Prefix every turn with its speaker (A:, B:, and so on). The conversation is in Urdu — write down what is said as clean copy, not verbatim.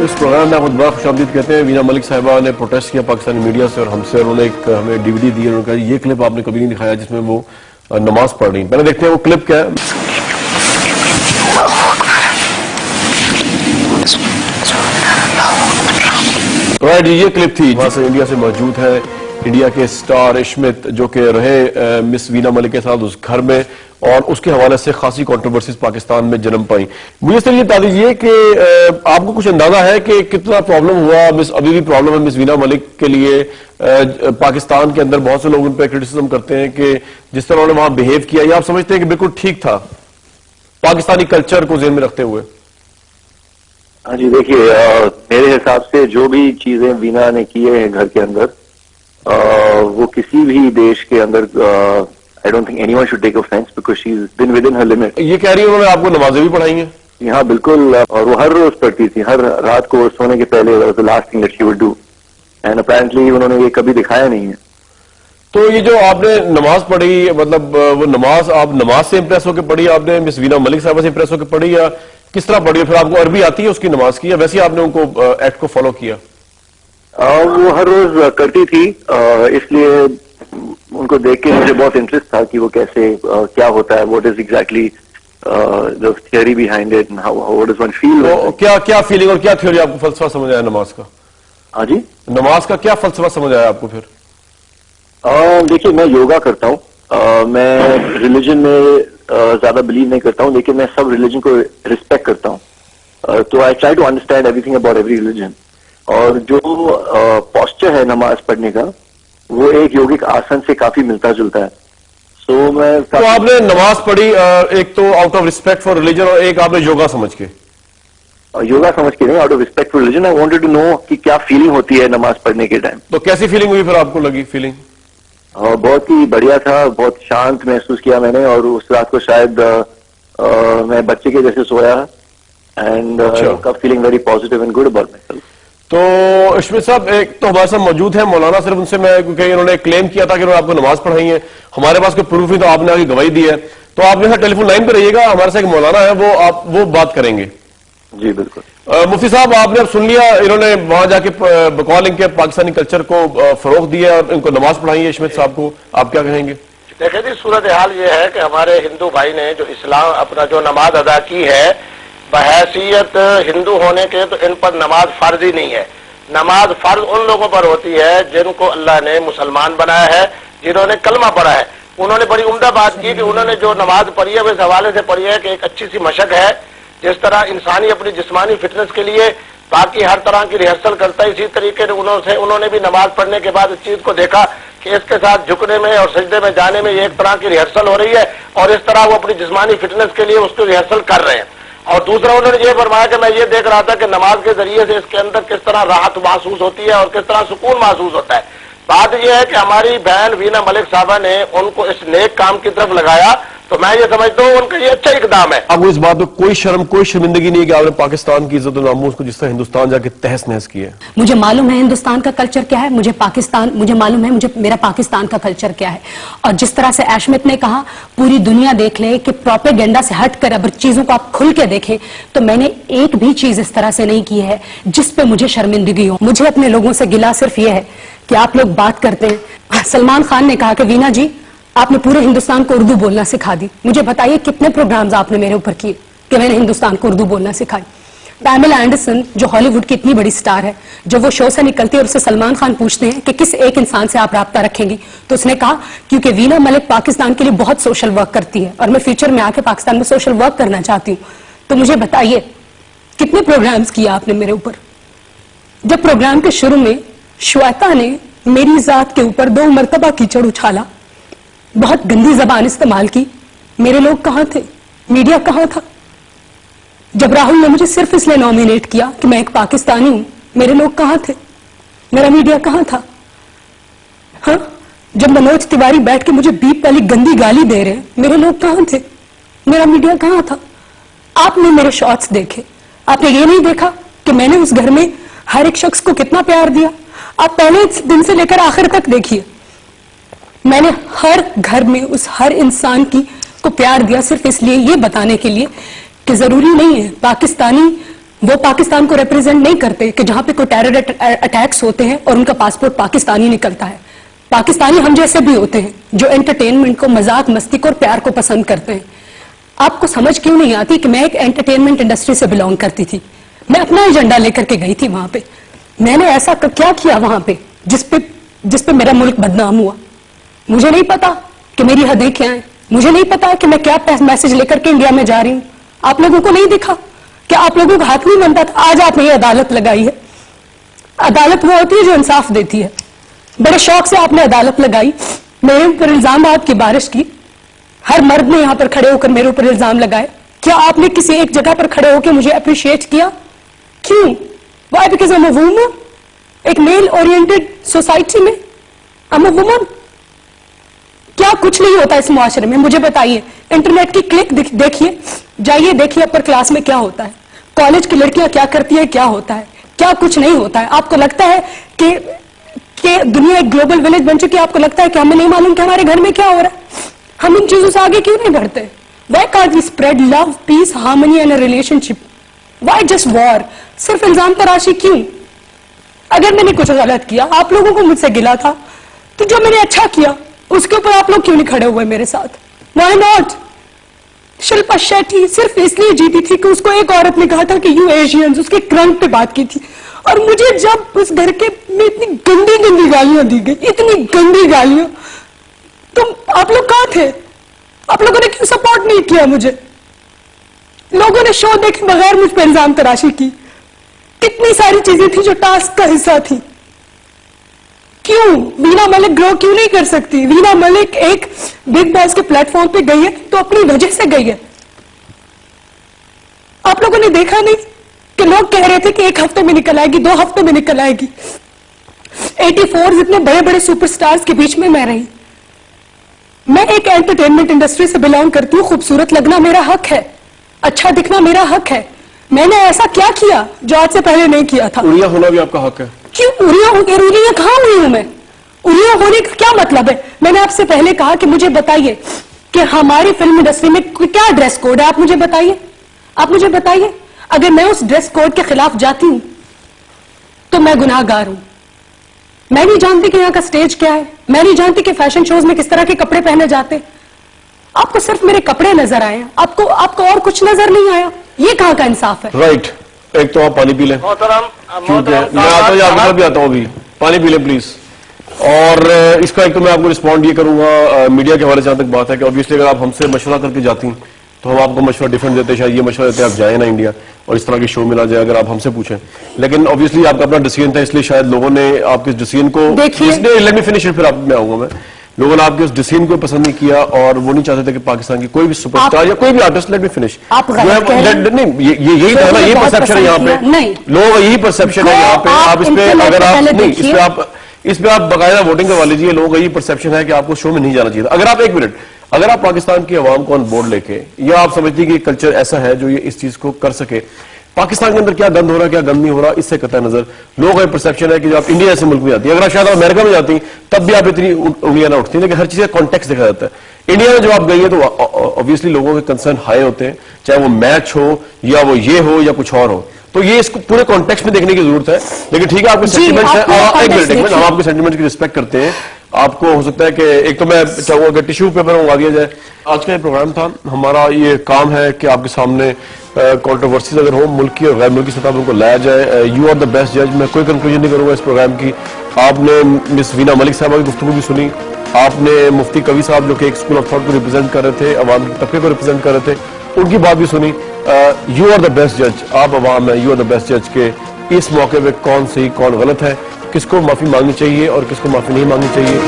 A: اس پروگرام میں آپ کو دوبارہ خوش آمدید کہتے ہیں. وینا ملک صاحبہ نے پروٹیسٹ کیا پاکستانی میڈیا سے اور ہم سے, اور انہوں نے ایک ہمیں ڈی وی ڈی دی. انہوں نے کہا یہ کلپ آپ نے کبھی نہیں دکھایا جس میں وہ نماز پڑھ رہی ہیں. پہلے دیکھتے ہیں وہ کلپ کیا ہے. رائٹ, یہ کلپ تھی وہاں سے انڈیا سے موجود ہے. انڈیا کے سٹار عشمت جو کہ رہے مس وینا ملک کے ساتھ اس گھر میں, اور اس کے حوالے سے خاصی کنٹروورسیز پاکستان میں جنم پائیں. مجھے صرف یہ بتا دیجیے کہ آپ کو کچھ اندازہ ہے کہ کتنا پرابلم ہوا, ابھی بھی پرابلم ہے مس وینا ملک کے لیے. پاکستان کے اندر بہت سے لوگ ان پہ کرٹیسزم کرتے ہیں کہ جس طرح انہوں نے وہاں بہیو کیا, یہ آپ سمجھتے ہیں کہ بالکل ٹھیک تھا پاکستانی کلچر کو ذہن میں رکھتے ہوئے؟
B: ہاں جی, دیکھیے میرے حساب سے جو بھی چیزیں وینا نے کی ہیں گھر کے اندر, وہ کسی بھی دیش کے اندر I don't think anyone should take offense because she's been within her limit.
A: یہ کہہ رہی ہے انہوں نے آپ کو نمازیں بھی پڑھائی ہیں؟
B: ہاں بالکل, اور وہ ہر روز پڑھتی تھی, ہر رات کو سونے کے پہلے the last thing that she would do, and apparently انہوں نے یہ کبھی دکھایا نہیں ہے.
A: تو یہ جو آپ نے نماز پڑھی, مطلب وہ نماز آپ نماز سے امپریس ہو کے پڑھی, آپ نے مس وینا ملک صاحبہ سے امپریس ہو کے پڑھی, یا کس طرح پڑھی؟ پھر آپ کو عربی آتی ہے اس کی نماز کی, یا ویسے ہی آپ نے ان کو ایکٹ کو فالو کیا؟
B: وہ ہر روز کرتی تھی, اس لیے ان کو دیکھ کے مجھے بہت انٹرسٹ تھا کہ وہ کیسے کیا ہوتا ہے, what is exactly the theory behind it and how does one feel.
A: کیا فیلنگ اور کیا تھیوری آپ کو فلسفہ سمجھ آیا نماز کا؟
B: ہاں جی,
A: نماز کا کیا فلسفہ سمجھ آیا آپ کو پھر؟
B: دیکھیے میں یوگا کرتا ہوں, میں ریلیجن میں زیادہ بلیو نہیں کرتا ہوں, لیکن میں سب ریلیجن کو ریسپیکٹ کرتا ہوں. تو I try to understand everything about every religion. اور جو پوسچر ہے نماز پڑھنے کا وہ ایک یوگک آسن سے کافی ملتا جلتا ہے.
A: تو آپ نے نماز پڑھی ایک تو out of respect for religion, اور ایک آپ نے یوگا سمجھ کے؟
B: یوگا سمجھ کے نہیں, out of respect for religion. I wanted to know کہ کیا فیلنگ ہوتی ہے نماز پڑھنے کے ٹائم.
A: تو کیسی فیلنگ ہوئی پھر آپ کو لگی فیلنگ؟
B: بہت ہی بڑھیا تھا, بہت شانت محسوس کیا میں نے, اور اس رات کو شاید میں بچے کے جیسے سویا, and feeling very positive and good about myself.
A: تو عشمت صاحب ایک تو ہمارے ساتھ موجود ہے مولانا, صرف ان سے میں, کیونکہ انہوں نے کلیم کیا تھا کہ انہوں نے آپ کو نماز پڑھائی ہے, ہمارے پاس کوئی پروف نہیں تو آپ نے آگے گواہی دی ہے, تو آپ میرے ساتھ ٹیلی فون لائن پہ رہیے گا, ہمارے ساتھ ایک مولانا ہے وہ بات کریں گے.
B: جی بالکل.
A: مفتی صاحب آپ نے اب سن لیا, انہوں نے وہاں جا کے بقول ان کے پاکستانی کلچر کو فروغ دیا اور ان کو نماز پڑھائی ہے عشمت صاحب کو, آپ کیا کہیں گے؟
C: دیکھیں جی, صورتحال یہ ہے کہ ہمارے ہندو بھائی نے جو اسلام اپنا جو نماز ادا کی ہے بحیثیت ہندو ہونے کے, تو ان پر نماز فرض ہی نہیں ہے. نماز فرض ان لوگوں پر ہوتی ہے جن کو اللہ نے مسلمان بنایا ہے, جنہوں نے کلمہ پڑھا ہے. انہوں نے بڑی عمدہ بات کی کہ انہوں نے جو نماز پڑھی ہے وہ اس حوالے سے پڑھی ہے کہ ایک اچھی سی مشق ہے. جس طرح انسانی اپنی جسمانی فٹنس کے لیے باقی ہر طرح کی ریہرسل کرتا ہے, اسی طریقے سے انہوں نے بھی نماز پڑھنے کے بعد اس چیز کو دیکھا کہ اس کے ساتھ جھکنے میں اور سجدے میں جانے میں یہ ایک طرح کی ریہرسل ہو رہی ہے, اور اس طرح وہ اپنی جسمانی فٹنس کے لیے اس کو ریہرسل کر رہے ہیں. اور دوسرا انہوں نے یہ فرمایا کہ میں یہ دیکھ رہا تھا کہ نماز کے ذریعے سے اس کے اندر کس طرح راحت محسوس ہوتی ہے اور کس طرح سکون محسوس ہوتا ہے. بات یہ ہے کہ ہماری بہن وینا ملک صاحبہ نے ان کو اس نیک کام کی طرف لگایا, تو میں یہ سمجھتا ہوں ان کا یہ اچھا اقدام ہے.
A: آپ کو اس بات میں کوئی شرم کوئی شرمندگی نہیں ہے کہ آپ نے پاکستان کی عزت و ناموس کو جس طرح ہندوستان جا کے تہس نہس کی ہے؟
D: مجھے معلوم ہے ہندوستان کا کلچر کیا ہے, مجھے معلوم ہے میرا پاکستان کا کلچر کیا ہے. اور جس طرح سے عشمت نے کہا پوری دنیا دیکھ لے کہ پروپیگنڈا سے ہٹ کر اگر چیزوں کو آپ کھل کے دیکھیں, تو میں نے ایک بھی چیز اس طرح سے نہیں کی ہے جس پہ مجھے شرمندگی ہو. مجھے اپنے لوگوں سے گلا صرف یہ ہے کہ آپ لوگ بات کرتے ہیں. سلمان خان نے کہا کہ وینا جی آپ نے پورے ہندوستان کو اردو بولنا سکھا دی. مجھے بتائیے کتنے پروگرامز آپ نے میرے اوپر کیے کہ میں نے ہندوستان کو اردو بولنا سکھائی. پیملا اینڈرسن جو ہالی ووڈ کی اتنی بڑی سٹار ہے, جب وہ شو سے نکلتی ہے اور اسے سلمان خان پوچھتے ہیں کہ کس ایک انسان سے آپ رابطہ رکھیں گی, تو اس نے کہا کیونکہ وینا ملک پاکستان کے لیے بہت سوشل ورک کرتی ہے اور میں فیوچر میں آ کے پاکستان میں سوشل ورک کرنا چاہتی ہوں. تو مجھے بتائیے کتنے پروگرامز کیا آپ نے میرے اوپر. جب پروگرام کے شروع میں شویتا نے میری ذات کے اوپر 2 مرتبہ کیچڑ اچھالا, بہت گندی زبان استعمال کی, میرے لوگ کہاں تھے, میڈیا کہاں تھا؟ جب راہل نے مجھے صرف اس لیے نامینیٹ کیا کہ میں ایک پاکستانی ہوں, میرے لوگ کہاں تھے, میرا میڈیا کہاں تھا؟ ہاں, جب منوج تیواری بیٹھ کے مجھے بیپ والی گندی گالی دے رہے, میرے لوگ کہاں تھے, میرا میڈیا کہاں تھا؟ آپ نے میرے شارٹس دیکھے, آپ نے یہ نہیں دیکھا کہ میں نے اس گھر میں ہر ایک شخص کو کتنا پیار دیا. آپ پہلے دن سے لے کر آخر تک دیکھیے, میں نے ہر گھر میں اس ہر انسان کو پیار دیا, صرف اس لیے یہ بتانے کے لیے کہ ضروری نہیں ہے پاکستانی وہ پاکستان کو ریپرزینٹ نہیں کرتے کہ جہاں پہ کوئی ٹیرر اٹیکس ہوتے ہیں اور ان کا پاسپورٹ پاکستانی نکلتا ہے. پاکستانی ہم جیسے بھی ہوتے ہیں جو انٹرٹینمنٹ کو, مذاق مستی کو اور پیار کو پسند کرتے ہیں. آپ کو سمجھ کیوں نہیں آتی کہ میں ایک انٹرٹینمنٹ انڈسٹری سے بلونگ کرتی تھی, میں اپنا ایجنڈا لے کر کے گئی تھی وہاں پہ. میں نے ایسا کیا کیا وہاں پہ جس پہ میرا ملک بدنام ہوا؟ مجھے نہیں پتا کہ میری حدیں کیا ہیں, مجھے نہیں پتا کہ میں کیا میسج لے کر کے انڈیا میں جا رہی ہوں. آپ لوگوں کو نہیں دکھا کہ آپ لوگوں کا ہاتھ نہیں بنتا تھا؟ آج آپ نے یہ عدالت لگائی ہے. عدالت وہ ہوتی ہے جو انصاف دیتی ہے. بڑے شوق سے آپ نے عدالت لگائی, میرے اوپر الزامات کی بارش کی, ہر مرد نے یہاں پر کھڑے ہو کر میرے اوپر الزام لگائے. کیا آپ نے کسی ایک جگہ پر کھڑے ہو کے مجھے اپریشیٹ کیا؟ کیوں؟ Why? Because I am a woman. ایک میل اورینٹڈ سوسائٹی میں آئی ایم اے وومن. کیا کچھ نہیں ہوتا اس معاشرے میں؟ مجھے بتائیے. انٹرنیٹ کی کلک دیکھیے, جائیے دیکھیے اپر کلاس میں کیا ہوتا ہے, کالج کی لڑکیاں کیا کرتی ہیں, کیا ہوتا ہے, کیا کچھ نہیں ہوتا ہے. آپ کو لگتا ہے کہ دنیا ایک گلوبل ولیج بن چکی ہے؟ آپ کو لگتا ہے کہ ہمیں نہیں معلوم کہ ہمارے گھر میں کیا ہو رہا ہے؟ ہم ان چیزوں سے آگے کیوں نہیں بڑھتے؟ Why can't we spread love, peace, harmony and a relationship? Why just war? صرف الزام تراشی کیوں؟ اگر میں نے کچھ غلط کیا, آپ لوگوں کو مجھ سے گلا تھا, تو جو میں نے اچھا کیا اس کے اوپر آپ لوگ کیوں نہیں کھڑے ہوئے میرے ساتھ؟ Y not? شلپا شیٹی صرف اس لیے جیتی تھی کہ اس کو ایک عورت نے کہا تھا کہ یو ایشینز, اس کے کرنٹ پہ بات کی تھی. اور مجھے جب اس گھر کے میں اتنی گندی گالیاں دی گئی, اتنی گندی گالیاں, تو آپ لوگ کہاں تھے؟ آپ لوگوں نے کیوں سپورٹ نہیں کیا مجھے؟ لوگوں نے شو دیکھے بغیر مجھ پہ الزام تراشی کی. کتنی ساری چیزیں تھی جو ٹاسک کا حصہ تھی. کیوں وینا ملک گرو کیوں نہیں کر سکتی؟ وینا ملک ایک بگ باس کے پلیٹ فارم پہ گئی ہے تو اپنی وجہ سے گئی ہے. آپ لوگوں نے دیکھا نہیں کہ لوگ کہہ رہے تھے کہ 1 ہفتے میں نکل آئے گی, 2 ہفتے میں نکل آئے گی. 84 اتنے بڑے بڑے سپر سٹارز کے بیچ میں رہی. میں ایک انٹرٹینمنٹ انڈسٹری سے بلونگ کرتی ہوں. خوبصورت لگنا میرا حق ہے, اچھا دکھنا میرا حق ہے. میں نے ایسا کیا کیا جو آج سے پہلے نہیں کیا تھا؟
A: اڑیا ہونا بھی آپ کا حق ہے.
D: کیوں اڑیا ہوں گی؟ اڑیا کہاں ہوئی ہوں میں؟ اڑیا ہونے کا کیا مطلب ہے؟ میں نے آپ سے پہلے کہا کہ مجھے بتائیے کہ ہماری فلم انڈسٹری میں کیا ڈریس کوڈ ہے. آپ مجھے بتائیے, آپ مجھے بتائیے. اگر میں اس ڈریس کوڈ کے خلاف جاتی ہوں تو میں گناہ گار ہوں. میں نہیں جانتی کہ یہاں کا سٹیج کیا ہے, میں نہیں جانتی کہ فیشن شوز میں کس طرح کے کپڑے پہنے جاتے. آپ کو صرف میرے کپڑے نظر آئے, آپ کو اور کچھ نظر نہیں آیا. یہ کہاں کا انصاف ہے؟
A: رائٹ. ایک تو آپ پانی پی لیں, کیونکہ میں آتا ہوں, آپ کا بھی آتا ہوں, ابھی پانی پی لیں پلیز. اور اس کا ایک تو میں آپ کو رسپونڈ یہ کروں گا میڈیا کے حوالے سے. جہاں تک بات ہے کہ obviously اگر آپ ہم سے مشورہ کر کے جاتی ہیں تو ہم آپ کو مشورہ ڈفرینٹ دیتے ہیں. شاید یہ مشورہ دیتے ہیں آپ جائیں نا انڈیا اور اس طرح کی شو ملا جائے اگر آپ ہم سے پوچھیں. لیکن obviously آپ کا اپنا ڈیسیژن تھا, اس لیے شاید لوگوں نے آپ کے ڈیسیژن کو, لیٹ می فنش, پھر آپ میں آؤں گا. میں لوگوں نے آپ کے اس ڈیسیژن کو پسند نہیں کیا اور وہ نہیں چاہتے تھے کہ پاکستان کی کوئی بھی سپر اسٹار یا کوئی بھی آرٹسٹ, لیٹ می فنش, نہیں یہی تھا نا, یہی پرسپشن ہے یہاں پہ. لوگوں کا یہی پرسپشن ہے یہاں پہ. آپ اس پہ اگر آپ نہیں, اس پہ آپ باقاعدہ ووٹنگ کروا لیجیے. لوگوں کا یہی پرسپشن ہے کہ آپ کو شو میں نہیں جانا چاہیے. اگر آپ ایک منٹ, اگر آپ پاکستان کی عوام کو آن بورڈ لے کے, یا آپ سمجھتی کہ کلچر ایسا ہے جو یہ اس چیز کو کر سکے, پاکستان کے اندر کیا گند ہو رہا ہے کیا گند نہیں ہو رہا, اس سے قطع نظر لوگوں کا یہ پرسپشن ہے کہ جو آپ انڈیا ایسے ملک میں جاتی ہیں, اگر آپ شاید امریکہ میں جاتی ہیں تب بھی آپ اتنی انگلیاں نہ اٹھتی ہیں, لیکن ہر چیز کا کانٹیکسٹ دیکھا جاتا ہے. انڈیا میں جب آپ گئی ہے تو obviously لوگوں کے کنسرن ہائی ہوتے ہیں, چاہے وہ میچ ہو یا وہ یہ ہو یا کچھ اور ہو. تو یہ اس کو پورے کانٹیکسٹ میں دیکھنے کی ضرورت ہے. لیکن ٹھیک ہے, آپ کے سینٹیمنٹس ہیں, ایک منٹ, ہم آپ کے سینٹیمنٹ کی رسپیکٹ کرتے ہیں. آپ کو ہو سکتا ہے کہ ایک تو میں چاہوں گا کہ ٹیشو پیپر منگوا دیا جائے. آج کا یہ پروگرام تھا, ہمارا یہ کام ہے کہ آپ کے سامنے کنٹروورسیز اگر ہو ملکی اور غیر ملکی سطح پر ان کو لایا جائے. یو آر دا بیسٹ جج. میں کوئی کنکلوژن نہیں کروں گا اس پروگرام کی. آپ نے مس وینا ملک صاحبہ کی گفتگو بھی سنی, آپ نے مفتی قوی صاحب جو کہ ایک اسکول آف تھاٹ کو ریپرزینٹ کر رہے تھے, عوام کے طبقے کو ریپرزینٹ کر رہے تھے, ان کی بات بھی سنی. یو آر دا بیسٹ جج, آپ عوام ہیں, یو آر دا بیسٹ جج کہ اس موقع پہ کون صحیح کون غلط ہے, کس کو معافی مانگنی چاہیے اور کس کو معافی نہیں مانگنی چاہیے.